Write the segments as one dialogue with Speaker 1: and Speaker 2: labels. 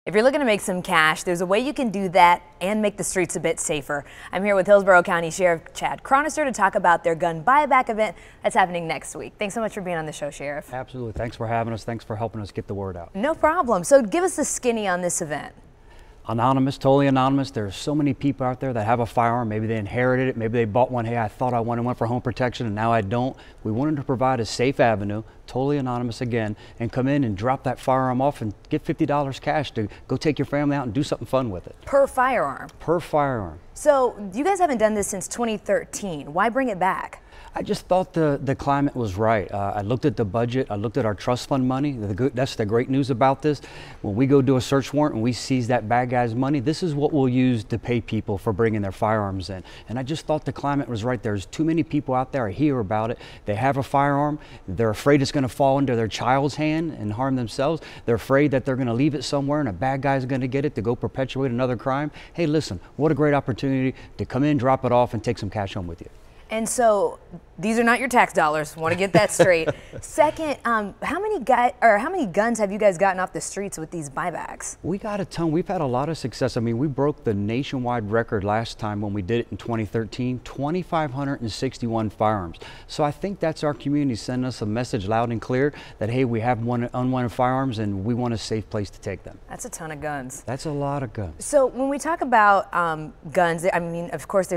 Speaker 1: If you're looking to make some cash, there's a way you can do that and make the streets a bit safer. I'm here with Hillsborough County Sheriff Chad Cronister to talk about their gun buyback event that's happening next week. Thanks so much for being on the show, Sheriff.
Speaker 2: Absolutely. Thanks for having us. Thanks for helping us get the word out.
Speaker 1: No problem. So give us the skinny on this event.
Speaker 2: Anonymous, totally anonymous. There's so many people out there that have a firearm. Maybe they inherited it. Maybe they bought one. Hey, I thought I wanted one for home protection and now I don't. We wanted to provide a safe avenue, totally anonymous again, and come in and drop that firearm off and get $50 cash to go take your family out and do something fun with it.
Speaker 1: Per firearm?
Speaker 2: Per firearm.
Speaker 1: So you guys haven't done this since 2013. Why bring it back?
Speaker 2: I just thought the climate was right. I looked at the budget, I looked at our trust fund money. That's the great news about this. When we go do a search warrant and we seize that bad guy's money, this is what we'll use to pay people for bringing their firearms in. And I just thought the climate was right. There's too many people out there, I hear about it. They have a firearm, they're afraid it's gonna fall into their child's hand and harm themselves. They're afraid that they're gonna leave it somewhere and a bad guy's gonna get it to go perpetuate another crime. Hey, listen, what a great opportunity to come in, drop it off, and take some cash home with you.
Speaker 1: And so these are not your tax dollars. Want to get that straight. Second, how many guns have you guys gotten off the streets with these buybacks?
Speaker 2: We got a ton. We've had a lot of success. I mean, we broke the nationwide record last time when we did it in 2013, 2,561 firearms. So I think that's our community sending us a message loud and clear that, hey, we have unwanted firearms and we want a safe place to take them.
Speaker 1: That's a ton of guns.
Speaker 2: That's a lot of guns.
Speaker 1: So when we talk about guns, I mean, of course,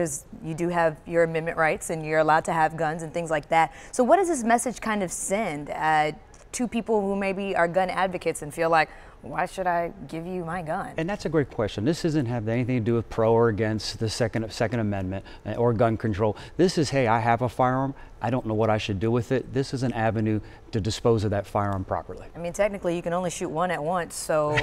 Speaker 1: you do have your amendment rights and you're allowed to have guns and things like that. So what does this message kind of send to people who maybe are gun advocates and feel like, why should I give you my gun? And
Speaker 2: that's a great question. This doesn't have anything to do with pro or against the Second Amendment or gun control. This is, hey, I have a firearm. I don't know what I should do with it. This is an avenue to dispose of that firearm properly.
Speaker 1: I mean, technically, you can only shoot one at once, so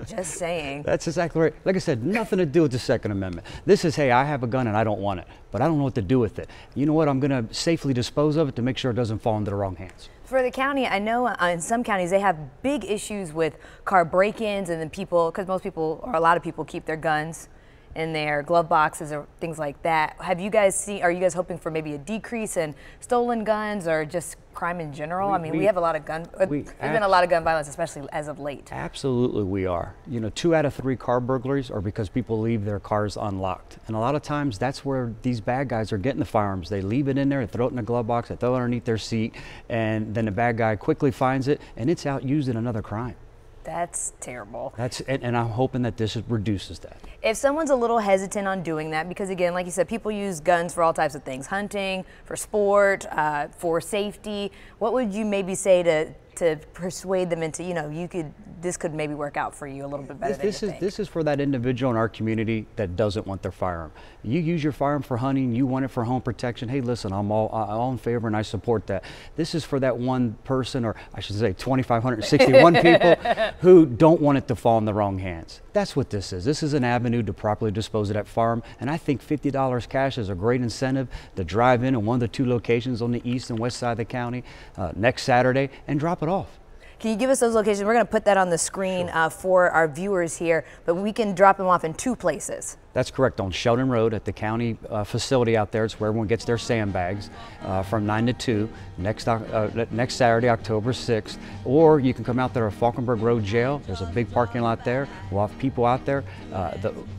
Speaker 1: just saying.
Speaker 2: That's exactly right. Like I said, nothing to do with the Second Amendment. This is, hey, I have a gun and I don't want it, but I don't know what to do with it. You know what? I'm going to safely dispose of it to make sure it doesn't fall into the wrong hands.
Speaker 1: For the county, I know in some counties they have big issues with car break-ins and then people, because most people, or a lot of people, keep their guns in their glove boxes or things like that. Have you guys seen, are you guys hoping for maybe a decrease in stolen guns or just crime in general? I mean, we have a lot of there's been a lot of gun violence, especially as of late.
Speaker 2: Absolutely we are. You know, 2 out of 3 car burglaries are because people leave their cars unlocked. And a lot of times that's where these bad guys are getting the firearms. They leave it in there, they throw it in the glove box, they throw it underneath their seat, and then the bad guy quickly finds it and it's out used in another crime.
Speaker 1: That's terrible.
Speaker 2: And I'm hoping that this reduces that.
Speaker 1: If someone's a little hesitant on doing that, because again, like you said, people use guns for all types of things, hunting, for sport, for safety, what would you maybe say to persuade them into, you know, this could maybe work out for you a little bit better than you think?
Speaker 2: This is for that individual in our community that doesn't want their firearm. You use your firearm for hunting, you want it for home protection. Hey, listen, I'm all in favor and I support that. This is for that one person, or I should say 2,561 people who don't want it to fall in the wrong hands. That's what this is. This is an avenue to properly dispose of that firearm, and I think $50 cash is a great incentive to drive in one of the 2 locations on the east and west side of the county next Saturday and drop it off.
Speaker 1: Can you give us those locations? We're going to put that on the screen for our viewers here, but we can drop them off in 2 places.
Speaker 2: That's correct, on Sheldon Road at the county facility out there. It's where everyone gets their sandbags from 9 to 2 next Saturday, October 6th. Or you can come out there at Falkenberg Road Jail. There's a big parking lot there. We'll have people out there.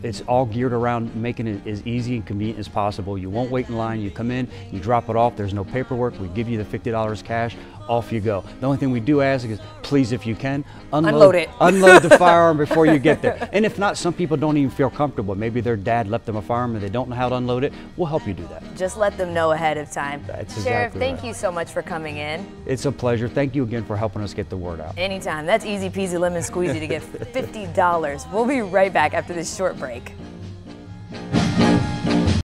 Speaker 2: It's all geared around making it as easy and convenient as possible. You won't wait in line. You come in, you drop it off. There's no paperwork. We give you the $50 cash. Off you go. The only thing we do ask is, please, if you can, unload it. Unload the firearm before you get there. And if not, some people don't even feel comfortable. Maybe their dad left them a firearm and they don't know how to unload it. We'll help you do that.
Speaker 1: Just let them know ahead of time.
Speaker 2: That's
Speaker 1: Sheriff,
Speaker 2: exactly
Speaker 1: thank
Speaker 2: right.
Speaker 1: you so much for coming in.
Speaker 2: It's a pleasure. Thank you again for helping us get the word out.
Speaker 1: Anytime. That's easy peasy lemon squeezy to get $50. We'll be right back after this short break.